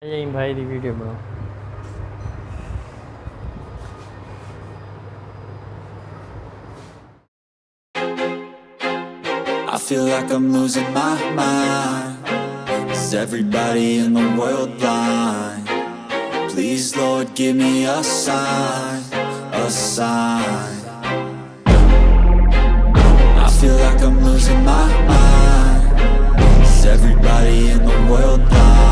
भाई दी वीडियो बनाओ। I feel like I'm losing my mind. Is everybody in the world blind? Please, Lord, give me a sign, a sign. I feel like I'm losing my mind. Is everybody in the world blind?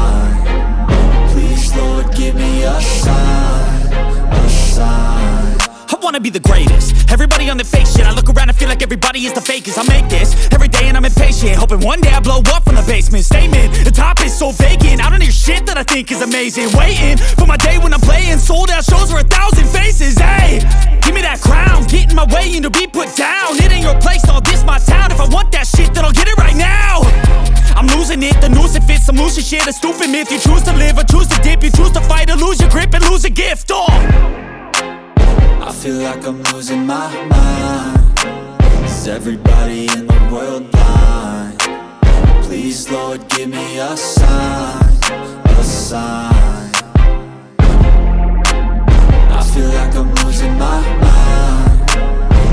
Please, Lord, give me a sign, a sign. I wanna be the greatest. Everybody on the fake shit. I look around and feel like everybody is the fakest. I make this every day and I'm impatient, hoping one day I blow up from the basement. Statement, the top is so vacant. I don't hear shit that I think is amazing. Waiting for my day when I'm playing sold out shows for 1,000 faces. Hey, give me that crown, get in my way and to be put down. It ain't your place, no, this my town. If I want that shit, then I'll get it right now. I'm losing it, the noose it fits, some losing shit, a stupid myth. You choose to live or choose to dip, you choose to fight or lose your grip and lose a gift. I feel like I'm losing my mind. Is everybody in the world blind? Please, Lord, give me a sign, a sign. I feel like I'm losing my mind.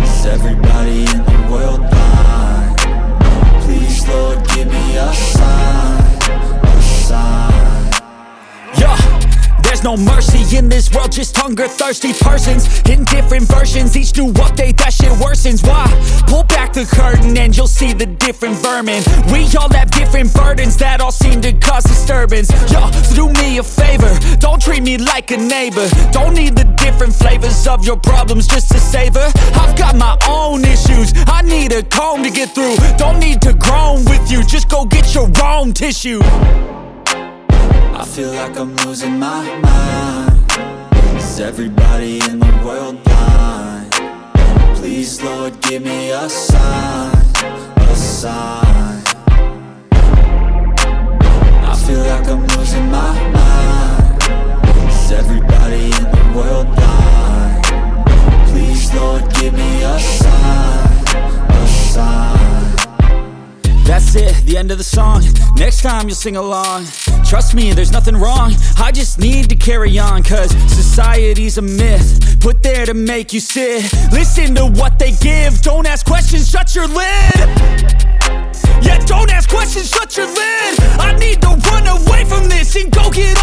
Is everybody in the world blind? Please, Lord, give me a sign, a sign. Yeah, there's no mercy in this world, just hunger-thirsty persons in different versions. Each new update, that shit worsens. Why? Pull back the curtain and you'll see the different vermin. We all have different burdens that all seem to cause disturbance. Yo, so do me a favor, don't treat me like a neighbor. Don't need the different flavors of your problems just to savor. I've got my own issues, I need a comb to get through. Don't need to groan with you, just go get your own tissue. I feel like I'm losing my mind. Is everybody in the world blind? Please, Lord, give me a sign, a sign. I feel like I'm losing my mind. Is everybody in the world blind? Please, Lord, give me a sign, a sign. That's it, the end of the song. Next time you'll sing along. Trust me, there's nothing wrong. I just need to carry on, cause society's a myth put there to make you sit. Listen to what they give. Don't ask questions, shut your lid. Yeah, don't ask questions, shut your lid. I need to run away from this and go get